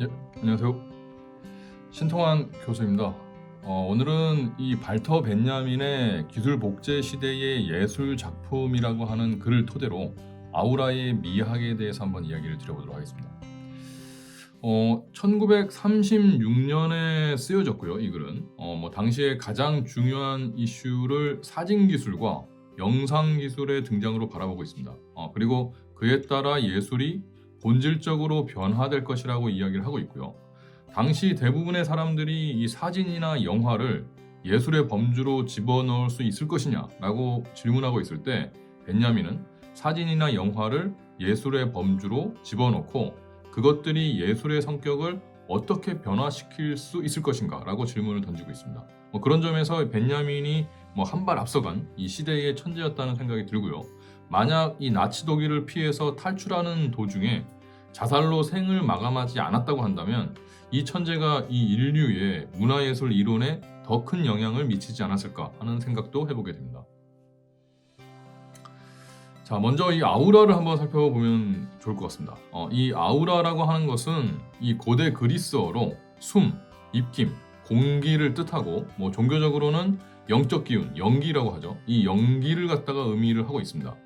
예, 안녕하세요. 신통한 교수입니다. 오늘은 이 발터 벤야민의 기술 복제 시대의 예술 작품이라고 하는 글을 토대로 아우라의 미학에 대해서 한번 이야기를 드려보도록 하겠습니다. 1936년에 쓰여졌고요. 이 글은 당시에 가장 중요한 이슈를 사진 기술과 영상 기술의 등장으로 바라보고 있습니다. 그리고 그에 따라 예술이 본질적으로 변화될 것이라고 이야기를 하고 있고요. 당시 대부분의 사람들이 이 사진이나 영화를 예술의 범주로 집어넣을 수 있을 것이냐라고 질문하고 있을 때 벤야민은 사진이나 영화를 예술의 범주로 집어넣고 그것들이 예술의 성격을 어떻게 변화시킬 수 있을 것인가 라고 질문을 던지고 있습니다. 그런 점에서 벤야민이 한 발 앞서간 이 시대의 천재였다는 생각이 들고요. 만약 이 나치 독일을 피해서 탈출하는 도중에 자살로 생을 마감하지 않았다고 한다면 이 천재가 이 인류의 문화예술 이론에 더 큰 영향을 미치지 않았을까 하는 생각도 해보게 됩니다. 자, 먼저 이 아우라를 한번 살펴보면 좋을 것 같습니다. 이 아우라라고 하는 것은 이 고대 그리스어로 숨, 입김, 공기를 뜻하고 종교적으로는 영적 기운, 영기라고 하죠. 이 영기를 갖다가 의미를 하고 있습니다.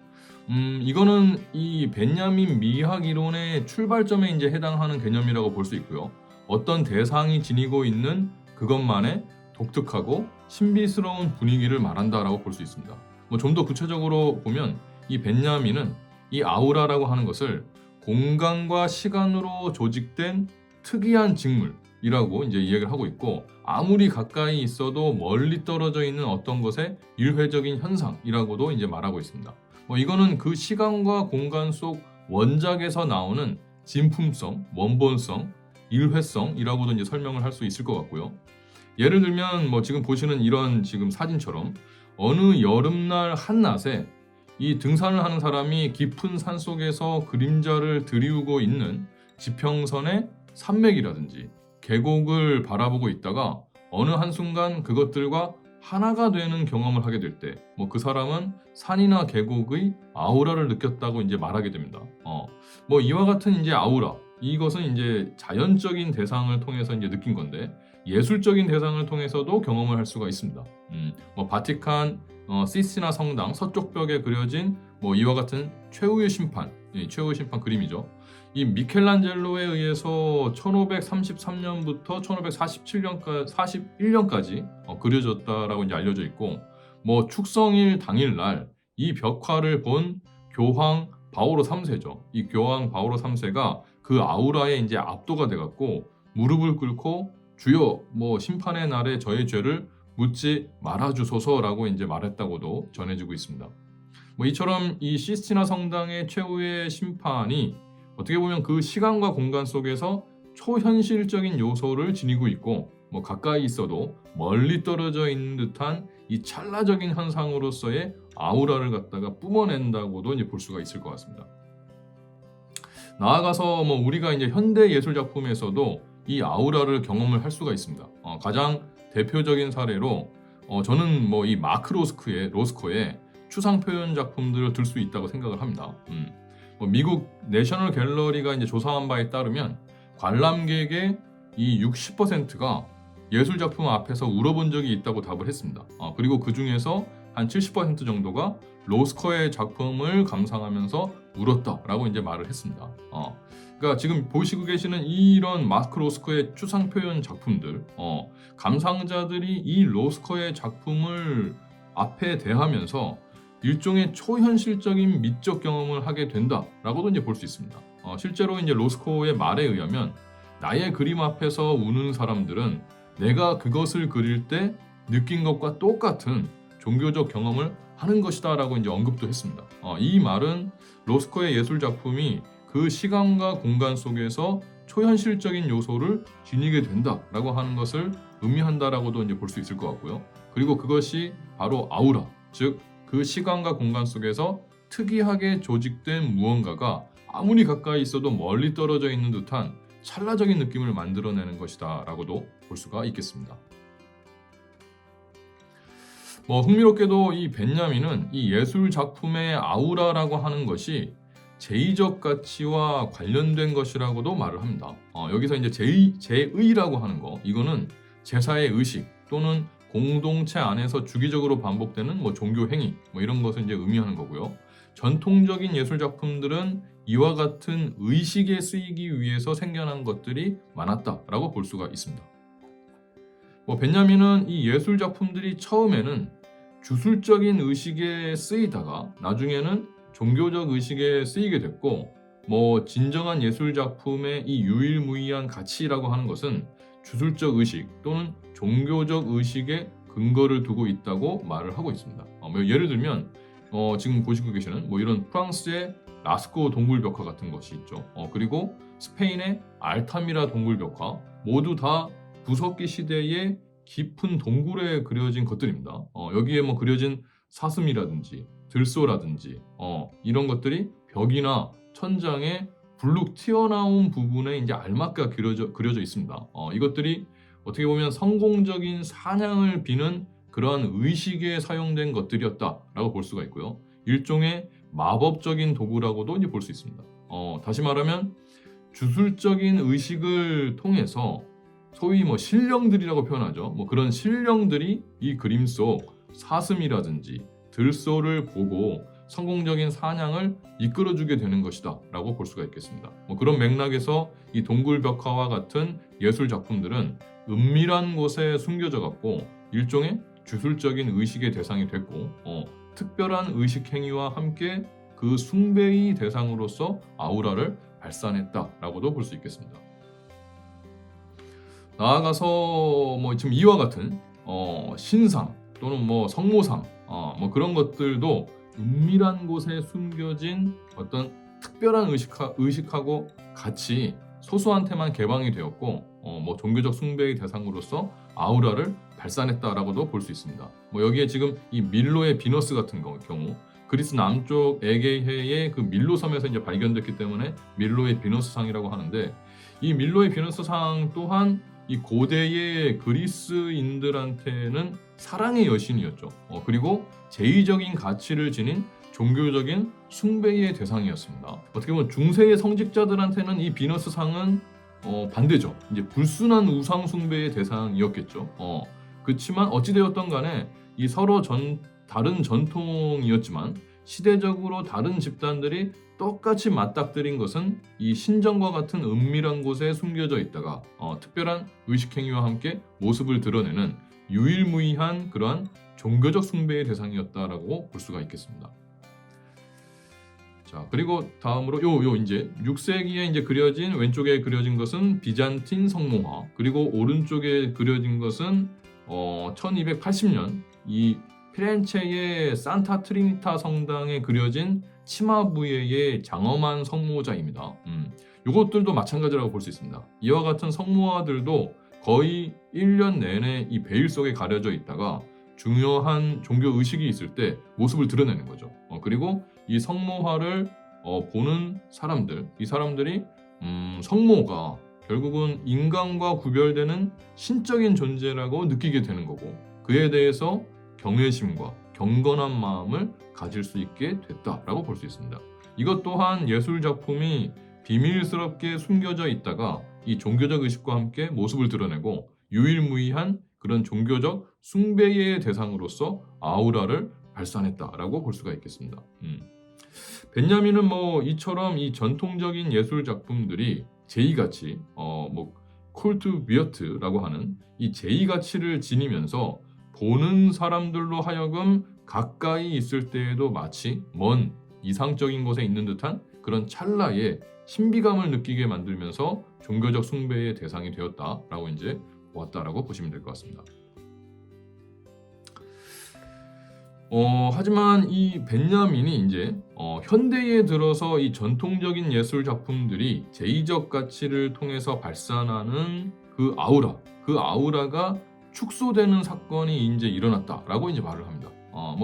이거는 이 벤야민 미학 이론의 출발점에 이제 해당하는 개념이라고 볼 수 있고요. 어떤 대상이 지니고 있는 그것만의 독특하고 신비스러운 분위기를 말한다라고 볼 수 있습니다. 좀 더 구체적으로 보면 이 벤야민은 이 아우라라고 하는 것을 공간과 시간으로 조직된 특이한 직물이라고 이제 이야기를 하고 있고, 아무리 가까이 있어도 멀리 떨어져 있는 어떤 것의 일회적인 현상이라고도 이제 말하고 있습니다. 이거는 그 시간과 공간 속 원작에서 나오는 진품성, 원본성, 일회성이라고도 이제 설명을 할 수 있을 것 같고요. 예를 들면 지금 보시는 이런 지금 사진처럼 어느 여름날 한낮에 이 등산을 하는 사람이 깊은 산 속에서 그림자를 드리우고 있는 지평선의 산맥이라든지 계곡을 바라보고 있다가 어느 한순간 그것들과 하나가 되는 경험을 하게 될 때 그 사람은 산이나 계곡의 아우라를 느꼈다고 이제 말하게 됩니다. 이와 같은 이제 아우라, 이것은 이제 자연적인 대상을 통해서 이제 느낀 건데 예술적인 대상을 통해서도 경험을 할 수가 있습니다. 바티칸 시스티나 성당 서쪽 벽에 그려진 이와 같은 최후의 심판, 최후의 심판 그림이죠. 이 미켈란젤로에 의해서 1533년부터 1541년까지 그려졌다라고 이제 알려져 있고, 축성일 당일날 이 벽화를 본 교황 바오로 3세죠. 이 교황 바오로 3세가 그 아우라에 이제 압도가 돼갖고 무릎을 꿇고 주여 심판의 날에 저의 죄를 묻지 말아주소서라고 이제 말했다고도 전해지고 있습니다. 이처럼 이 시스티나 성당의 최후의 심판이 어떻게 보면 그 시간과 공간 속에서 초현실적인 요소를 지니고 있고 가까이 있어도 멀리 떨어져 있는 듯한 이 찰나적인 현상으로서의 아우라를 갖다가 뿜어낸다고도 이제 볼 수가 있을 것 같습니다. 나아가서 우리가 이제 현대 예술 작품에서도 이 아우라를 경험을 할 수가 있습니다. 가장 대표적인 사례로 저는 이 마크 로스코의 추상 표현 작품들을 들 수 있다고 생각을 합니다. 미국 내셔널 갤러리가 이제 조사한 바에 따르면 관람객의 이 60%가 예술 작품 앞에서 울어본 적이 있다고 답을 했습니다. 그리고 그 중에서 한 70% 정도가 로스코의 작품을 감상하면서 울었다라고 이제 말을 했습니다. 그러니까 지금 보시고 계시는 이런 마크 로스코의 추상 표현 작품들, 감상자들이 이 로스코의 작품을 앞에 대하면서 일종의 초현실적인 미적 경험을 하게 된다라고도 이제 볼 수 있습니다. 실제로 이제 로스코의 말에 의하면 나의 그림 앞에서 우는 사람들은 내가 그것을 그릴 때 느낀 것과 똑같은 종교적 경험을 하는 것이다라고 이제 언급도 했습니다. 이 말은 로스코의 예술 작품이 그 시간과 공간 속에서 초현실적인 요소를 지니게 된다라고 하는 것을 의미한다라고도 이제 볼 수 있을 것 같고요. 그리고 그것이 바로 아우라, 즉 그 시간과 공간 속에서 특이하게 조직된 무언가가 아무리 가까이 있어도 멀리 떨어져 있는 듯한 찰나적인 느낌을 만들어내는 것이다 라고도 볼 수가 있겠습니다. 흥미롭게도 이 벤야민은 이 예술 작품의 아우라라고 하는 것이 제의적 가치와 관련된 것이라고도 말을 합니다. 여기서 이제 제의라고 하는 거, 이거는 제사의 의식 또는 공동체 안에서 주기적으로 반복되는 뭐 종교 행위 뭐 이런 것을 이제 의미하는 거고요. 전통적인 예술 작품들은 이와 같은 의식에 쓰이기 위해서 생겨난 것들이 많았다라고 볼 수가 있습니다. 벤야민은 이 예술 작품들이 처음에는 주술적인 의식에 쓰이다가 나중에는 종교적 의식에 쓰이게 됐고, 진정한 예술 작품의 이 유일무이한 가치라고 하는 것은 주술적 의식 또는 종교적 의식에 근거를 두고 있다고 말을 하고 있습니다. 예를 들면 지금 보시고 계시는 이런 프랑스의 라스코 동굴벽화 같은 것이 있죠. 그리고 스페인의 알타미라 동굴벽화, 모두 다 구석기 시대의 깊은 동굴에 그려진 것들입니다. 여기에 그려진 사슴이라든지 들소라든지 이런 것들이 벽이나 천장에 불룩 튀어나온 부분에 이제 알맞게 그려져 있습니다. 이것들이 어떻게 보면 성공적인 사냥을 비는 그러한 의식에 사용된 것들이었다라고 볼 수가 있고요. 일종의 마법적인 도구라고도 이제 볼 수 있습니다. 다시 말하면 주술적인 의식을 통해서 소위 신령들이라고 표현하죠. 그런 신령들이 이 그림 속 사슴이라든지 들소를 보고 성공적인 사냥을 이끌어주게 되는 것이다 라고 볼 수가 있겠습니다. 그런 맥락에서 이 동굴벽화와 같은 예술 작품들은 은밀한 곳에 숨겨져 갔고 일종의 주술적인 의식의 대상이 됐고 특별한 의식 행위와 함께 그 숭배의 대상으로서 아우라를 발산했다라고도 볼 수 있겠습니다. 나아가서 지금 이와 같은 신상 또는 성모상 그런 것들도 은밀한 곳에 숨겨진 어떤 특별한 의식하고 같이 소수한테만 개방이 되었고 종교적 숭배의 대상으로서 아우라를 발산했다라고도 볼 수 있습니다. 여기에 지금 이 밀로의 비너스 같은 경우 그리스 남쪽 에게해의 그 밀로 섬에서 이제 발견됐기 때문에 밀로의 비너스상이라고 하는데, 이 밀로의 비너스상 또한 이 고대의 그리스인들한테는 사랑의 여신이었죠. 그리고 제의적인 가치를 지닌 종교적인 숭배의 대상이었습니다. 어떻게 보면 중세의 성직자들한테는 이 비너스상은 반대죠. 이제 불순한 우상 숭배의 대상이었겠죠. 그렇지만 어찌되었던 간에 이 서로 다른 전통이었지만 시대적으로 다른 집단들이 똑같이 맞닥뜨린 것은 이 신전과 같은 은밀한 곳에 숨겨져 있다가 특별한 의식행위와 함께 모습을 드러내는 유일무이한 그러한 종교적 숭배의 대상이었다라고 볼 수가 있겠습니다. 자, 그리고 다음으로 이제 6세기에 이제 왼쪽에 그려진 것은 비잔틴 성모화, 그리고 오른쪽에 그려진 것은 1280년 이 피렌체의 산타 트리니타 성당에 그려진 치마부에의 장엄한 성모자입니다. 이것들도 마찬가지라고 볼 수 있습니다. 이와 같은 성모화들도 거의 1년 내내 이 베일 속에 가려져 있다가 중요한 종교 의식이 있을 때 모습을 드러내는 거죠. 그리고 이 성모화를 보는 사람들, 이 사람들이 성모가 결국은 인간과 구별되는 신적인 존재라고 느끼게 되는 거고, 그에 대해서 경외심과 경건한 마음을 가질 수 있게 됐다라고 볼 수 있습니다. 이것 또한 예술 작품이 비밀스럽게 숨겨져 있다가 이 종교적 의식과 함께 모습을 드러내고 유일무이한 그런 종교적 숭배의 대상으로서 아우라를 발산했다라고 볼 수가 있겠습니다. 벤야민은 이처럼 이 전통적인 예술 작품들이 제의가치, 콜트 비어트라고 하는 이 제의가치를 지니면서 보는 사람들로 하여금 가까이 있을 때에도 마치 먼 이상적인 곳에 있는 듯한 그런 찰나의 신비감을 느끼게 만들면서 종교적 숭배의 대상이 되었다라고 이제 보았다라고 보시면 될 것 같습니다. 하지만 이 벤야민이 이제 현대에 들어서 이 전통적인 예술 작품들이 제의적 가치를 통해서 발산하는 그 아우라가 축소되는 사건이 이제 일어났다라고 이제 말을 합니다.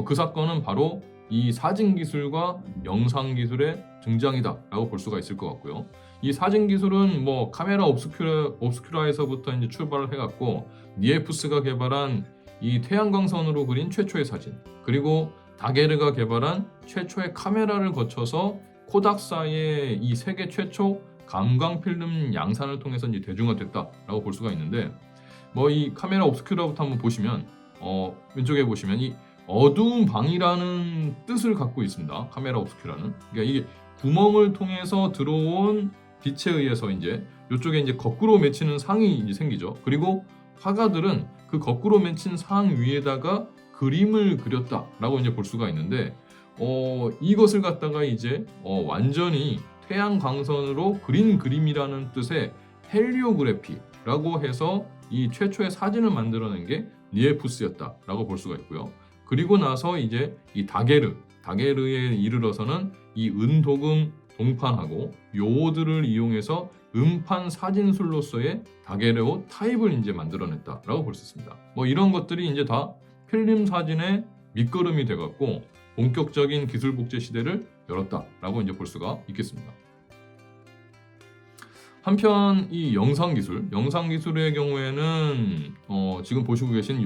그 사건은 바로 이 사진 기술과 영상 기술의 등장이다라고 볼 수가 있을 것 같고요. 이 사진 기술은 카메라 옵스큐라에서부터 이제 출발을 해갖고 니에프스가 개발한 이 태양광선으로 그린 최초의 사진, 그리고 다게르가 개발한 최초의 카메라를 거쳐서 코닥사의 이 세계 최초 감광 필름 양산을 통해서 이제 대중화됐다라고 볼 수가 있는데, 뭐 이 카메라 옵스큐라부터 한번 보시면 왼쪽에 보시면 이 어두운 방이라는 뜻을 갖고 있습니다. 카메라 옵스큐라는. 그러니까 이게 구멍을 통해서 들어온 빛에 의해서 이제 이쪽에 이제 거꾸로 맺히는 상이 이제 생기죠. 그리고 화가들은 그 거꾸로 맺힌 상 위에다가 그림을 그렸다라고 이제 볼 수가 있는데, 이것을 갖다가 이제 완전히 태양 광선으로 그린 그림이라는 뜻의 헬리오그래피라고 해서 이 최초의 사진을 만들어낸 게 니에푸스였다라고 볼 수가 있고요. 그리고 나서 이제 이 다게르에 이르러서는 이 은도금 동판하고 요오드를 이용해서 음판 사진술로서의 다게르오 타입을 이제 만들어냈다라고 볼 수 있습니다. 뭐 이런 것들이 이제 다 필름 사진의 밑거름이 돼갖고 본격적인 기술 복제 시대를 열었다라고 이제 볼 수가 있겠습니다. 한편 이 영상 기술의 경우에는 지금 보시고 계신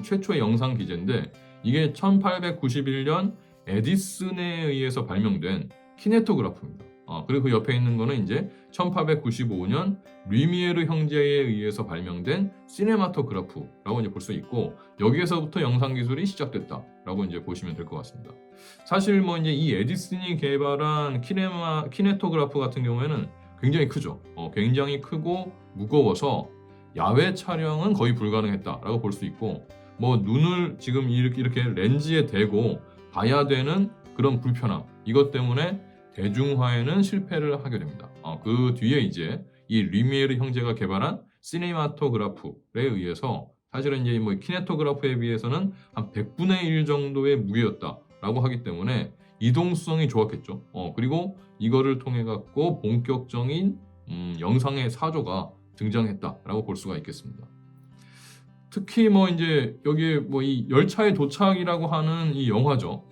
최초의 영상 기계인데, 이게 1891년 에디슨에 의해서 발명된 키네토그래프입니다. 그리고 그 옆에 있는 거는 이제 1895년 류미에르 형제에 의해서 발명된 시네마토그래프라고 이제 볼 수 있고, 여기에서부터 영상 기술이 시작됐다라고 이제 보시면 될 것 같습니다. 사실 뭐 이제 이 에디슨이 개발한 키네토그래프 같은 경우에는 굉장히 크죠. 굉장히 크고 무거워서 야외 촬영은 거의 불가능했다라고 볼 수 있고, 뭐 눈을 지금 이렇게 렌즈에 대고 봐야 되는 그런 불편함, 이것 때문에 대중화에는 실패를 하게 됩니다. 그 뒤에 이제 이 류미에르 형제가 개발한 시네마토그래프에 의해서 사실은 이제 뭐 키네토그래프에 비해서는 한 100분의 1 정도의 무게였다라고 하기 때문에 이동성이 좋았겠죠. 그리고 이거를 통해 갖고 본격적인 영상의 사조가 등장했다라고 볼 수가 있겠습니다. 특히 뭐 이제 여기 뭐 이 열차의 도착이라고 하는 이 영화죠.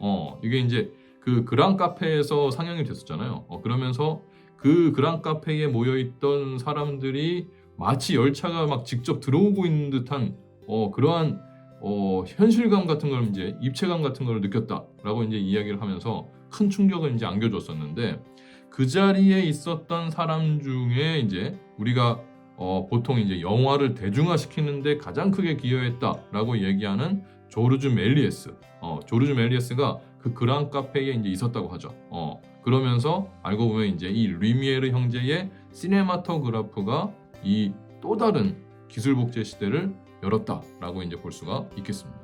이게 이제 그 그랑 카페에서 상영이 됐었잖아요. 그러면서 그 그랑 카페에 모여 있던 사람들이 마치 열차가 막 직접 들어오고 있는 듯한 그러한 현실감 같은 걸, 이제 입체감 같은 걸 느꼈다라고 이제 이야기를 하면서 큰 충격을 이제 안겨줬었는데, 그 자리에 있었던 사람 중에 이제 우리가 보통 이제 영화를 대중화시키는데 가장 크게 기여했다라고 얘기하는 조르주 멜리에스가 그 그랑 카페에 이제 있었다고 하죠. 그러면서 알고 보면 이제 이 류미에르 형제의 시네마토그래프가 이 또 다른 기술 복제 시대를 열었다라고 이제 볼 수가 있겠습니다.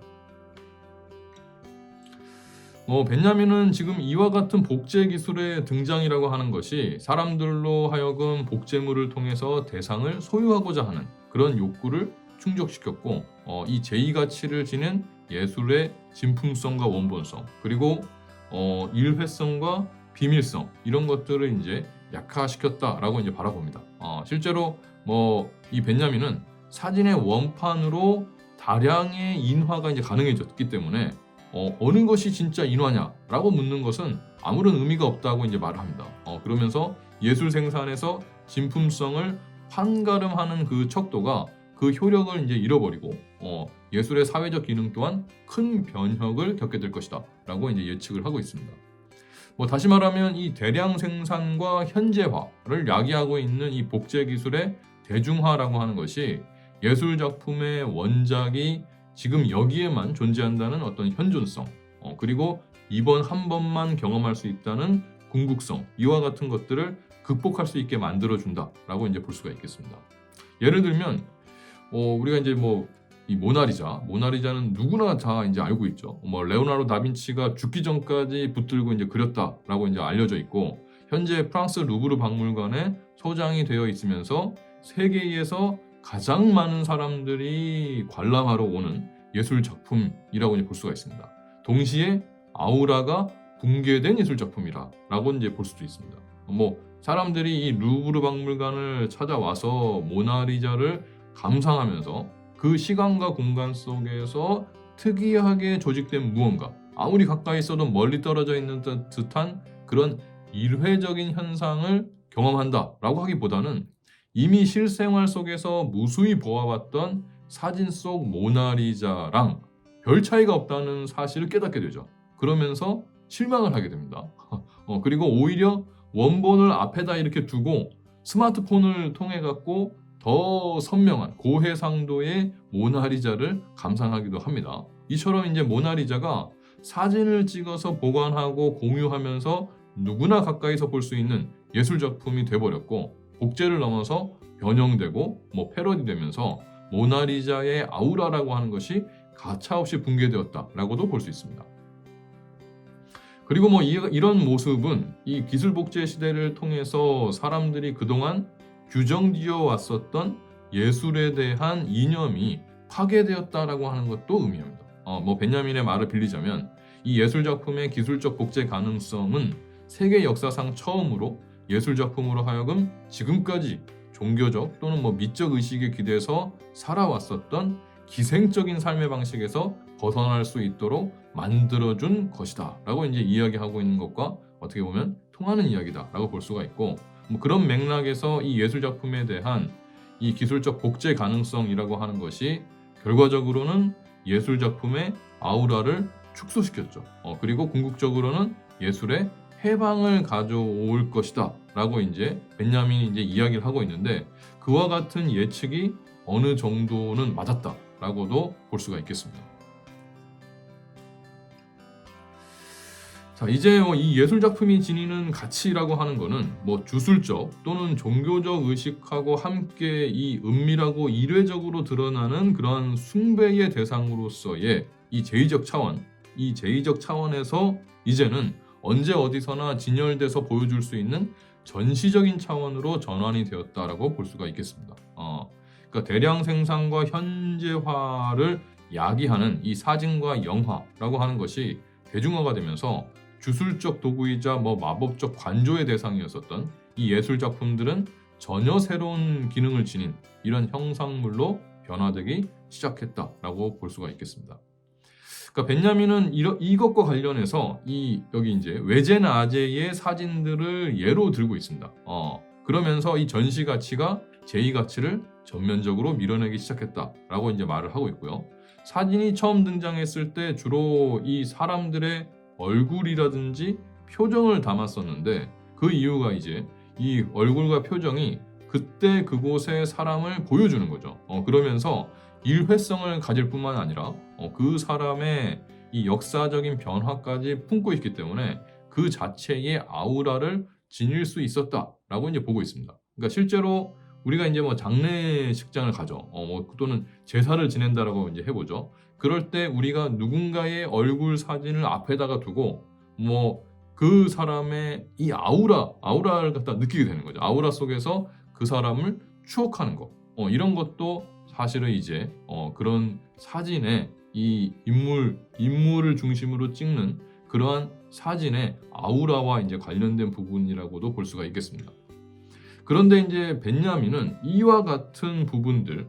벤야민은 지금 이와 같은 복제 기술의 등장이라고 하는 것이 사람들로 하여금 복제물을 통해서 대상을 소유하고자 하는 그런 욕구를 충족시켰고, 이 제2가치를 지닌 예술의 진품성과 원본성, 그리고 일회성과 비밀성, 이런 것들을 이제 약화시켰다라고 이제 바라봅니다. 실제로 뭐 이 벤야민은 사진의 원판으로 다량의 인화가 이제 가능해졌기 때문에 어느 것이 진짜 인화냐라고 묻는 것은 아무런 의미가 없다고 이제 말을 합니다. 그러면서 예술 생산에서 진품성을 판가름하는 그 척도가 그 효력을 이제 잃어버리고 예술의 사회적 기능 또한 큰 변혁을 겪게 될 것이다라고 이제 예측을 하고 있습니다. 뭐 다시 말하면 이 대량 생산과 현재화를 야기하고 있는 이 복제 기술의 대중화라고 하는 것이 예술 작품의 원작이 지금 여기에만 존재한다는 어떤 현존성, 그리고 이번 한 번만 경험할 수 있다는 궁극성, 이와 같은 것들을 극복할 수 있게 만들어준다라고 이제 볼 수가 있겠습니다. 예를 들면 우리가 이제 뭐 이 모나리자는 누구나 다 이제 알고 있죠. 뭐 레오나르도 다빈치가 죽기 전까지 붙들고 이제 그렸다라고 이제 알려져 있고, 현재 프랑스 루브르 박물관에 소장이 되어 있으면서 세계에서 가장 많은 사람들이 관람하러 오는 예술 작품이라고 이제 볼 수가 있습니다. 동시에 아우라가 붕괴된 예술 작품이라고 이제 볼 수도 있습니다. 뭐 사람들이 이 루브르 박물관을 찾아와서 모나리자를 감상하면서 그 시간과 공간 속에서 특이하게 조직된 무언가, 아무리 가까이 있어도 멀리 떨어져 있는 듯한 그런 일회적인 현상을 경험한다라고 하기보다는 이미 실생활 속에서 무수히 보아왔던 사진 속 모나리자랑 별 차이가 없다는 사실을 깨닫게 되죠. 그러면서 실망을 하게 됩니다. 그리고 오히려 원본을 앞에다 이렇게 두고 스마트폰을 통해 갖고 더 선명한 고해상도의 모나리자를 감상하기도 합니다. 이처럼 이제 모나리자가 사진을 찍어서 보관하고 공유하면서 누구나 가까이서 볼 수 있는 예술 작품이 돼버렸고, 복제를 넘어서 변형되고 패러디되면서 모나리자의 아우라라고 하는 것이 가차없이 붕괴되었다라고도 볼 수 있습니다. 그리고 이런 모습은 이 기술 복제 시대를 통해서 사람들이 그동안 규정지어 왔었던 예술에 대한 이념이 파괴되었다라고 하는 것도 의미합니다. 베냐민의 말을 빌리자면 이 예술 작품의 기술적 복제 가능성은 세계 역사상 처음으로 예술 작품으로 하여금 지금까지 종교적 또는 미적 의식에 기대서 살아왔었던 기생적인 삶의 방식에서 벗어날 수 있도록 만들어준 것이다 라고 이제 이야기하고 있는 것과 어떻게 보면 통하는 이야기다 라고 볼 수가 있고, 그런 맥락에서 이 예술 작품에 대한 이 기술적 복제 가능성이라고 하는 것이 결과적으로는 예술 작품의 아우라를 축소시켰죠. 그리고 궁극적으로는 예술의 해방을 가져올 것이다 라고 이제 벤야민이 이제 이야기를 하고 있는데, 그와 같은 예측이 어느 정도는 맞았다 라고도 볼 수가 있겠습니다. 자, 이제 이 예술 작품이 지니는 가치라고 하는 것은 주술적 또는 종교적 의식하고 함께 이 은밀하고 이례적으로 드러나는 그러한 숭배의 대상으로서의 이 제의적 차원에서 이제는 언제 어디서나 진열돼서 보여줄 수 있는 전시적인 차원으로 전환이 되었다라고 볼 수가 있겠습니다. 그러니까 대량 생산과 현재화를 야기하는 이 사진과 영화라고 하는 것이 대중화가 되면서 주술적 도구이자 마법적 관조의 대상이었었던 이 예술 작품들은 전혀 새로운 기능을 지닌 이런 형상물로 변화되기 시작했다라고 볼 수가 있겠습니다. 그러니까 벤야민은 이것과 관련해서 여기 이제 외젠 아제의 사진들을 예로 들고 있습니다. 그러면서 이 전시 가치가 제의 가치를 전면적으로 밀어내기 시작했다라고 이제 말을 하고 있고요. 사진이 처음 등장했을 때 주로 이 사람들의 얼굴이라든지 표정을 담았었는데, 그 이유가 이제 이 얼굴과 표정이 그때 그곳의 사람을 보여주는 거죠. 그러면서 일회성을 가질 뿐만 아니라 그 사람의 이 역사적인 변화까지 품고 있기 때문에 그 자체의 아우라를 지닐 수 있었다라고 이제 보고 있습니다. 그러니까 실제로 우리가 이제 장례식장을 가죠. 또는 제사를 지낸다라고 이제 해보죠. 그럴 때 우리가 누군가의 얼굴 사진을 앞에다가 두고 그 사람의 이 아우라를 갖다 느끼게 되는 거죠. 아우라 속에서 그 사람을 추억하는 것. 이런 것도 사실은 이제 그런 사진의 이 인물을 중심으로 찍는 그러한 사진의 아우라와 이제 관련된 부분이라고도 볼 수가 있겠습니다. 그런데 이제 벤야민은 이와 같은 부분들,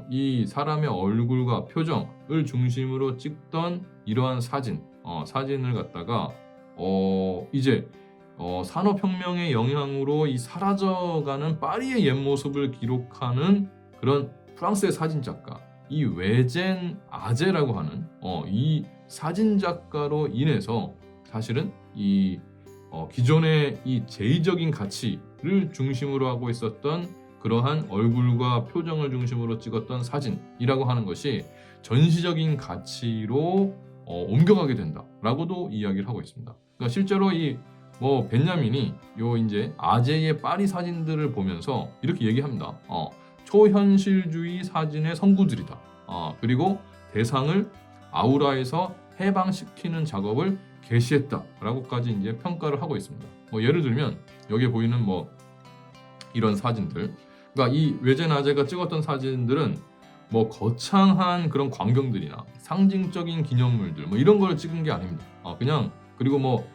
이 사람의 얼굴과 표정을 중심으로 찍던 이러한 사진을 갖다가 이제 산업혁명의 영향으로 이 사라져가는 파리의 옛 모습을 기록하는 그런 프랑스의 사진작가, 이 외젠 아제라고 하는 이 사진작가로 인해서 사실은 이 기존의 이 제의적인 가치를 중심으로 하고 있었던 그러한 얼굴과 표정을 중심으로 찍었던 사진이라고 하는 것이 전시적인 가치로 옮겨가게 된다라고도 이야기를 하고 있습니다. 그러니까 실제로 이 벤야민이 이제 아제의 파리 사진들을 보면서 이렇게 얘기합니다. 초현실주의 사진의 선구들이다. 그리고 대상을 아우라에서 해방시키는 작업을 개시했다라고까지 이제 평가를 하고 있습니다. 예를 들면 여기에 보이는 이런 사진들, 그러니까 이 외젠 아제가 찍었던 사진들은 거창한 그런 광경들이나 상징적인 기념물들 이런 걸 찍은 게 아닙니다. 그냥 그리고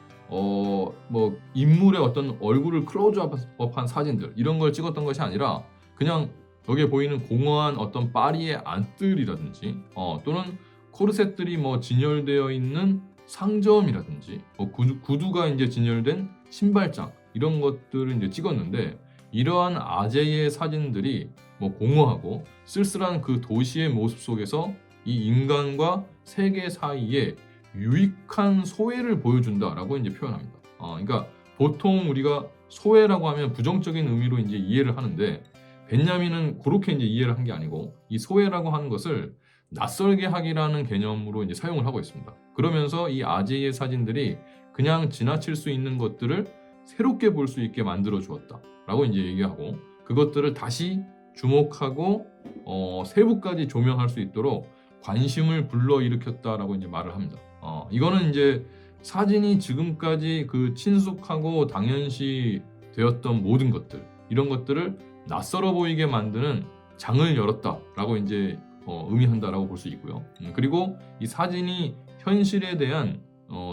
인물의 어떤 얼굴을 클로즈업한 사진들 이런 걸 찍었던 것이 아니라 그냥 여기에 보이는 공허한 어떤 파리의 안뜰이라든지 또는 코르셋들이 진열되어 있는 상점이라든지 구두가 이제 진열된 신발장 이런 것들을 이제 찍었는데, 이러한 아제의 사진들이 공허하고 쓸쓸한 그 도시의 모습 속에서 이 인간과 세계 사이에 유익한 소외를 보여준다라고 이제 표현합니다. 그러니까 보통 우리가 소외라고 하면 부정적인 의미로 이제 이해를 하는데 벤야민은 그렇게 이제 이해를 한 게 아니고 이 소외라고 하는 것을 낯설게 하기라는 개념으로 이제 사용을 하고 있습니다. 그러면서 이 아재의 사진들이 그냥 지나칠 수 있는 것들을 새롭게 볼 수 있게 만들어 주었다라고 이제 얘기하고 그것들을 다시 주목하고 세부까지 조명할 수 있도록 관심을 불러일으켰다라고 이제 말을 합니다. 이거는 이제 사진이 지금까지 그 친숙하고 당연시 되었던 모든 것들 이런 것들을 낯설어 보이게 만드는 장을 열었다라고 이제 의미한다라고 볼 수 있고요. 그리고 이 사진이 현실에 대한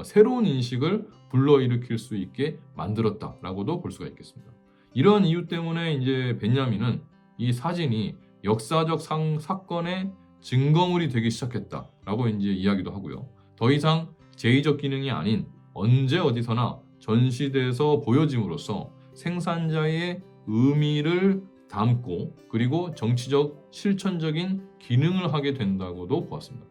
새로운 인식을 불러일으킬 수 있게 만들었다라고도 볼 수가 있겠습니다. 이런 이유 때문에 이제 벤야민은 이 사진이 역사적 사건의 증거물이 되기 시작했다라고 이제 이야기도 하고요. 더 이상 제의적 기능이 아닌 언제 어디서나 전시돼서 보여짐으로써 생산자의 의미를 담고 그리고 정치적 실천적인 기능을 하게 된다고도 보았습니다.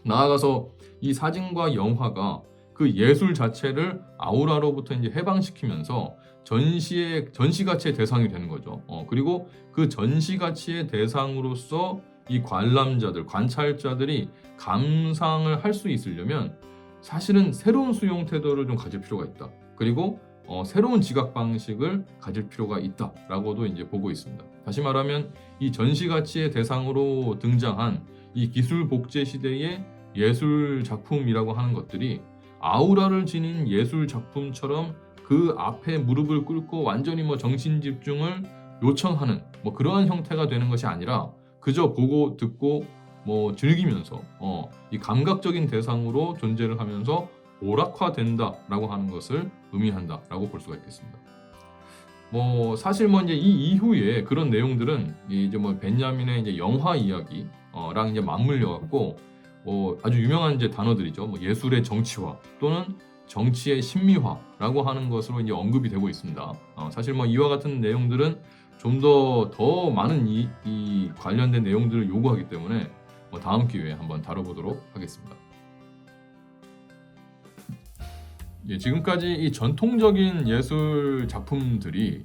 나아가서 이 사진과 영화가 그 예술 자체를 아우라로부터 이제 해방시키면서 전시 가치의 대상이 되는 거죠. 그리고 그 전시 가치의 대상으로서 이 관람자들, 관찰자들이 감상을 할 수 있으려면 사실은 새로운 수용 태도를 좀 가질 필요가 있다. 그리고 새로운 지각 방식을 가질 필요가 있다라고도 이제 보고 있습니다. 다시 말하면 이 전시 가치의 대상으로 등장한 이 기술 복제 시대의 예술 작품이라고 하는 것들이 아우라를 지닌 예술 작품처럼 그 앞에 무릎을 꿇고 완전히 정신 집중을 요청하는 그러한 형태가 되는 것이 아니라 그저 보고 듣고 즐기면서 이 감각적인 대상으로 존재를 하면서 오락화된다라고 하는 것을 의미한다라고 볼 수가 있겠습니다. 사실 이제 이 이후에 그런 내용들은 이제 벤야민의 이제 영화 이야기랑 이제 맞물려 갖고 아주 유명한 이제 단어들이죠. 예술의 정치화 또는 정치의 신미화라고 하는 것으로 이제 언급이 되고 있습니다. 사실 이와 같은 내용들은 좀 더 많은 이 관련된 내용들을 요구하기 때문에 다음 기회에 한번 다뤄보도록 하겠습니다. 지금까지 이 전통적인 예술 작품들이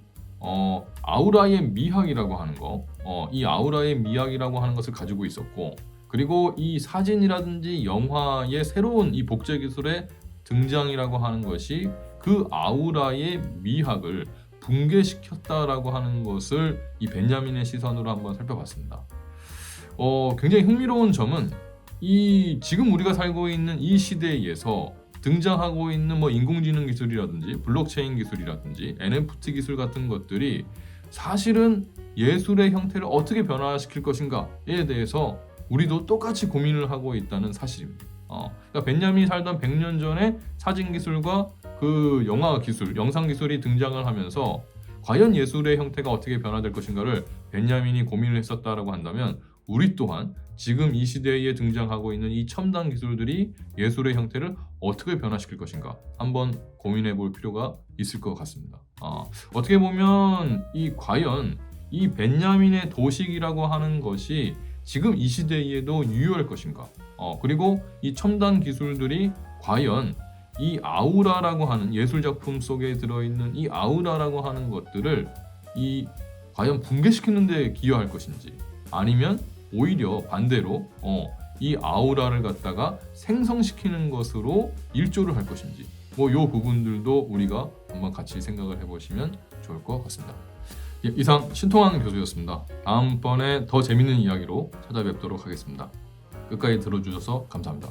아우라의 미학이라고 하는 거, 이 아우라의 미학이라고 하는 것을 가지고 있었고, 그리고 이 사진이라든지 영화의 새로운 이 복제 기술의 등장이라고 하는 것이 그 아우라의 미학을 붕괴시켰다라고 하는 것을 이 벤야민의 시선으로 한번 살펴봤습니다. 굉장히 흥미로운 점은 이 지금 우리가 살고 있는 이 시대에서 등장하고 있는 인공지능 기술이라든지 블록체인 기술이라든지 NFT 기술 같은 것들이 사실은 예술의 형태를 어떻게 변화시킬 것인가에 대해서 우리도 똑같이 고민을 하고 있다는 사실입니다. 그러니까 벤야민이 살던 100년 전에 사진 기술과 그 영화 기술, 영상 기술이 등장을 하면서 과연 예술의 형태가 어떻게 변화될 것인가를 벤야민이 고민을 했었다라고 한다면 우리 또한 지금 이 시대에 등장하고 있는 이 첨단 기술들이 예술의 형태를 어떻게 변화시킬 것인가 한번 고민해 볼 필요가 있을 것 같습니다. 어떻게 보면 과연 이 벤야민의 도식이라고 하는 것이 지금 이 시대에도 유효할 것인가, 그리고 이 첨단 기술들이 과연 이 아우라라고 하는 예술 작품 속에 들어있는 이 아우라라고 하는 것들을 과연 붕괴시키는 데 기여할 것인지, 아니면 오히려 반대로 이 아우라를 갖다가 생성시키는 것으로 일조를 할 것인지, 요 부분들도 우리가 한번 같이 생각을 해보시면 좋을 것 같습니다. 이상 신통한 교수였습니다. 다음번에 더 재밌는 이야기로 찾아뵙도록 하겠습니다. 끝까지 들어주셔서 감사합니다.